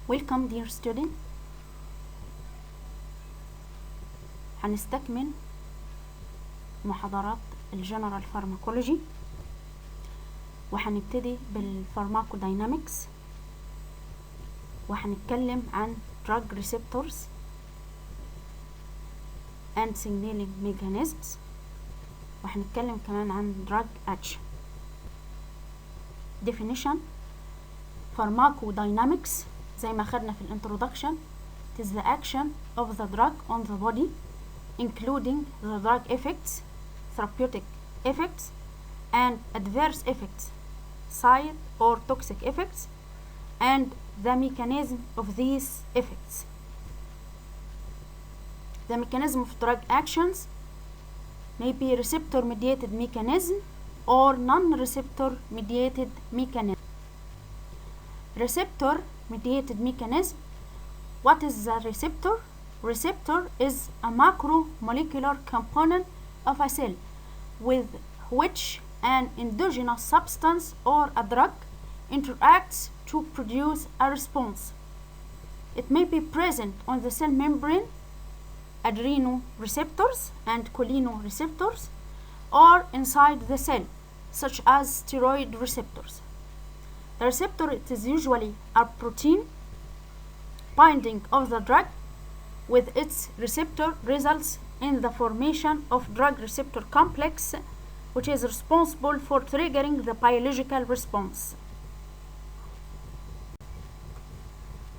Welcome dear student. هنستكمل محاضرات الجنرال فارماكولوجي وهنبتدي بالفارماكوداينامكس وهنتكلم عن drug receptors and signaling mechanisms وهنتكلم كمان عن drug action. Definition: pharmacodynamics زي ما خدنا في الانترودكشن it is the action of the drug on the body including the drug effects, therapeutic effects and adverse effects, side or toxic effects, and the mechanism of these effects. The mechanism of drug actions may be receptor mediated mechanism or non-receptor mediated mechanism. Receptor mediated mechanism. What is the receptor? Receptor is a macromolecular component of a cell with which an endogenous substance or a drug interacts to produce a response. It may be present on the cell membrane, adrenoreceptors and cholinereceptors, or inside the cell, such as steroid receptors. The receptor it is usually a protein binding of the drug with its receptor results in the formation of drug receptor complex, which is responsible for triggering the biological response.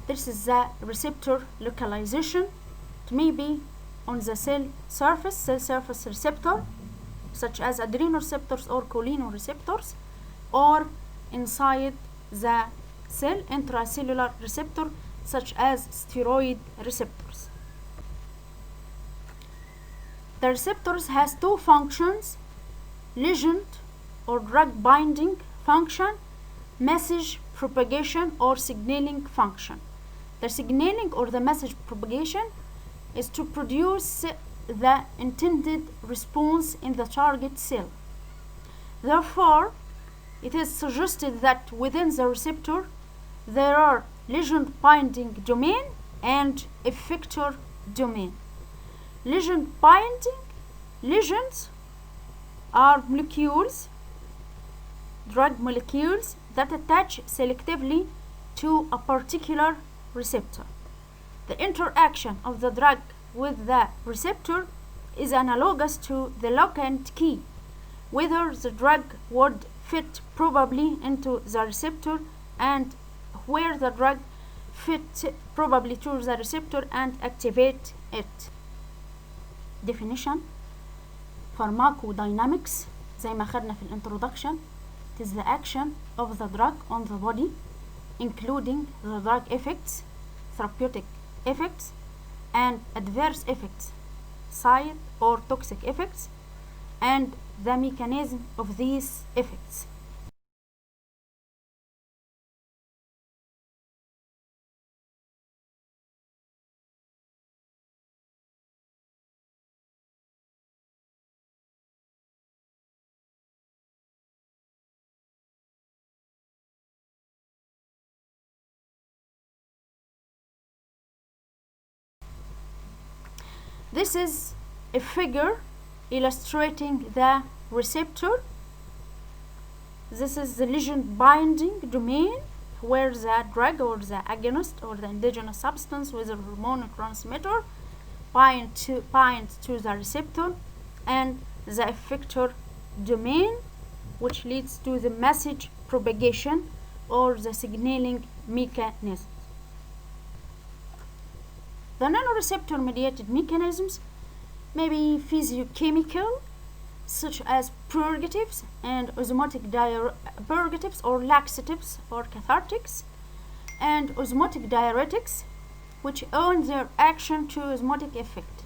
This is the receptor localization. It may be on the cell surface receptor, such as adrenoreceptors or cholinereceptors, or inside the cell intracellular receptor, such as steroid receptors. The receptors has two functions: ligand or drug binding function, message propagation or signaling function. The signaling or the message propagation is to produce the intended response in the target cell. Therefore, it is suggested that within the receptor there are ligand binding domain and effector domain. Ligand binding, ligands are molecules, drug molecules that attach selectively to a particular receptor. The interaction of the drug with the receptor is analogous to the lock and key, whether the drug would fit probably into the receptor and where the drug fit probably to the receptor and activate it. Definition: pharmacodynamics زي ما خدنا في الانترودكشن it is the action of the drug on the body including the drug effects, therapeutic effects and adverse effects, side or toxic effects, and the mechanism of these effects. This is a figure illustrating the receptor. This is the ligand binding domain where the drug or the agonist or the endogenous substance with a hormone transmitter bind to the receptor, and the effector domain which leads to the message propagation or the signaling mechanism. The nanoreceptor mediated mechanisms may be physiochemical, such as purgatives and osmotic purgatives or laxatives or cathartics, and osmotic diuretics, which owe their action to osmotic effect.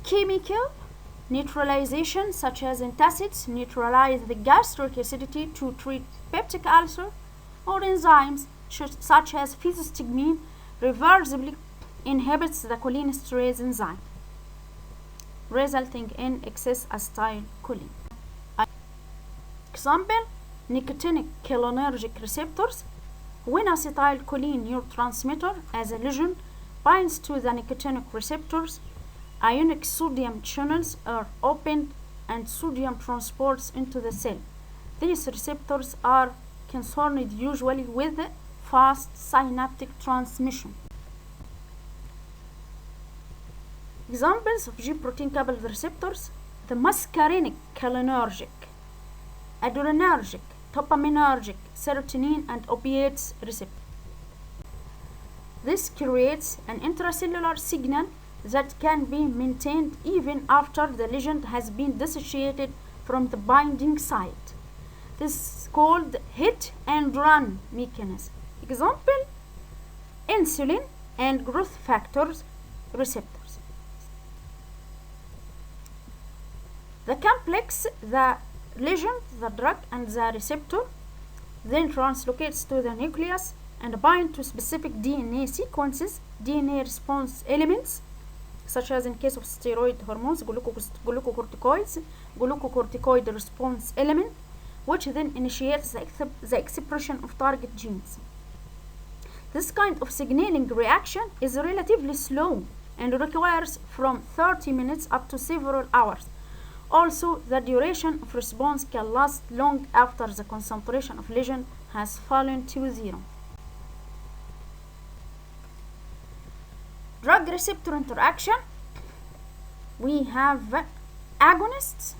Chemical neutralization, such as antacids, neutralize the gastric acidity to treat peptic ulcer, or enzymes such as physostigmine reversibly inhibits the cholinesterase enzyme, resulting in excess acetylcholine. Example: nicotinic cholinergic receptors When acetylcholine neurotransmitter as a ligand binds to the nicotinic receptors, ionic sodium channels are opened and sodium transports into the cell. These receptors are concerned usually with fast synaptic transmission. Examples of G protein coupled receptors: the muscarinic, cholinergic, adrenergic, dopaminergic, serotonin and opiates receptor. This creates an intracellular signal that can be maintained even after the ligand has been dissociated from the binding site. This is called hit and run mechanism. Example: insulin and growth factors receptors. The complex, the ligand, the drug, and the receptor then translocates to the nucleus and bind to specific DNA sequences, DNA response elements, such as in case of steroid hormones, glucocorticoids, glucocorticoid response element, which then initiates the expression of target genes. This kind of signaling reaction is relatively slow and requires from 30 minutes up to several hours. Also, the duration of response can last long after the concentration of ligand has fallen to zero. Drug receptor interaction. We have agonists,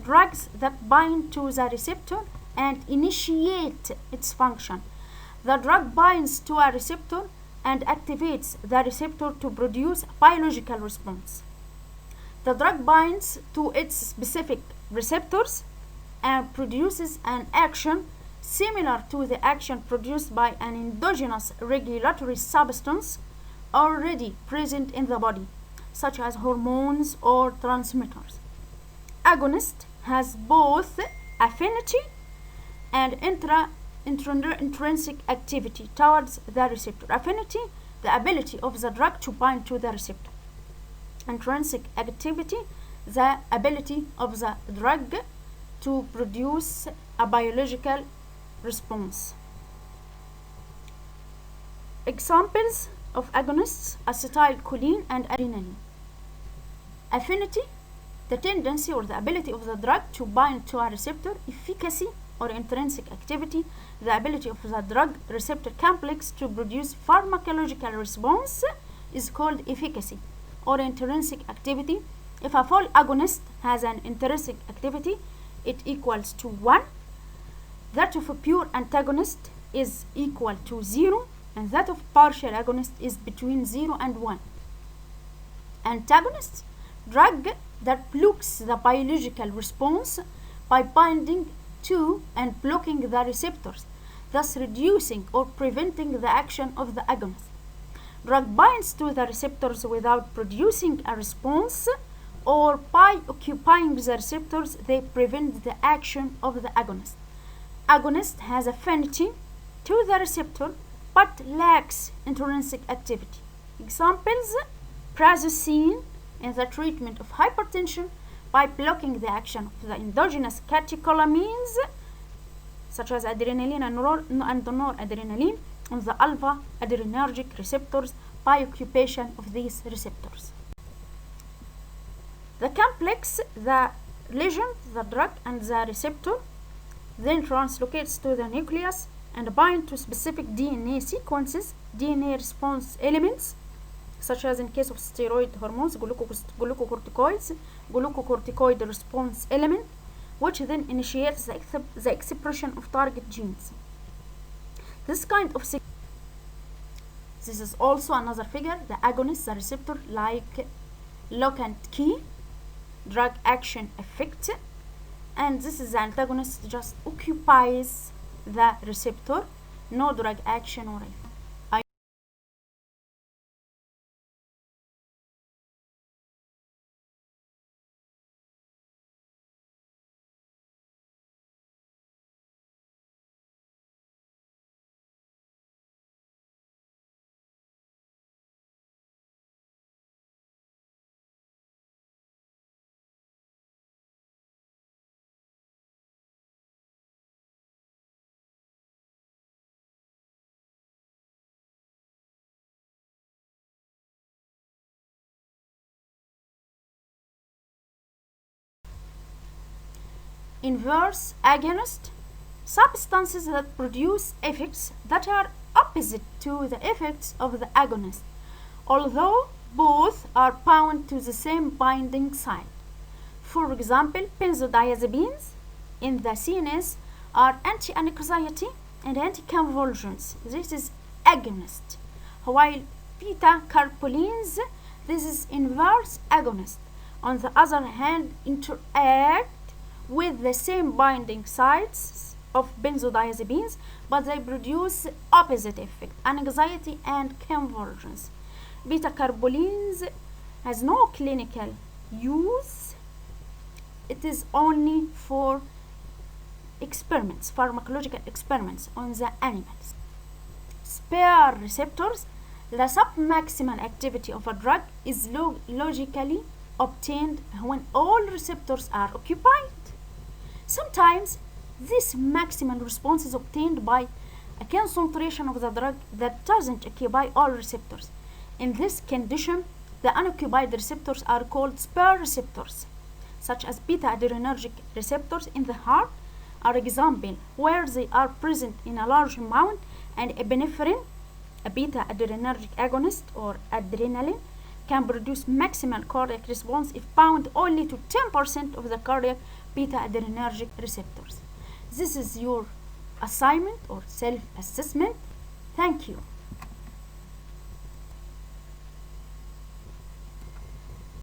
drugs that bind to the receptor and initiate its function. The drug binds to a receptor and activates the receptor to produce a biological response. The drug binds to its specific receptors and produces an action similar to the action produced by an endogenous regulatory substance already present in the body, such as hormones or transmitters. Agonist has both affinity and intrinsic activity towards the receptor. Affinity, the ability of the drug to bind to the receptor. Intrinsic activity, the ability of the drug to produce a biological response. Examples of agonists: acetylcholine and adrenaline. Affinity, the tendency or the ability of the drug to bind to a receptor. Efficacy or intrinsic activity, the ability of the drug receptor complex to produce pharmacological response is called efficacy or intrinsic activity. If a full agonist has an intrinsic activity, it equals to 1. That of a pure antagonist is equal to 0, and that of partial agonist is between 0 and 1. Antagonists, drug that blocks the biological response by binding to and blocking the receptors, thus reducing or preventing the action of the agonist. Drug binds to the receptors without producing a response, or by occupying the receptors they prevent the action of the agonist. Agonist has affinity to the receptor but lacks intrinsic activity. Examples: prazosin in the treatment of hypertension by blocking the action of the endogenous catecholamines, such as adrenaline and noradrenaline, on the alpha adrenergic receptors by occupation of these receptors. The complex, the ligand, the drug, and the receptor then translocates to the nucleus and bind to specific DNA sequences, DNA response elements, such as in case of steroid hormones, glucocorticoids, glucocorticoid response element, which then initiates the expression of target genes. This kind of this is also another figure. The agonist, the receptor, like lock and key, drug action effect, and this is the antagonist, just occupies the receptor, no drug action or effect. inverse agonist, substances that produce effects that are opposite to the effects of the agonist, although both are bound to the same binding site. For example, benzodiazepines in the CNS are anti-anxiety and anticonvulsants. This is agonist, while beta-carbolines, this is inverse agonist, on the other hand, interact with the same binding sites of benzodiazepines, but they produce opposite effect, anxiety and convulsions. Beta-carbolines has no clinical use. It is only for experiments, pharmacological experiments on the animals. Spare receptors, the submaximal activity of a drug is logically obtained when all receptors are occupied. Sometimes this maximal response is obtained by a concentration of the drug that doesn't occupy all receptors. In this condition, the unoccupied receptors are called spare receptors, such as beta-adrenergic receptors in the heart are example where they are present in a large amount, and epinephrine, a beta-adrenergic agonist or adrenaline, can produce maximal cardiac response if bound only to 10% of the cardiac beta-adrenergic receptors. This is your assignment or self-assessment. Thank you.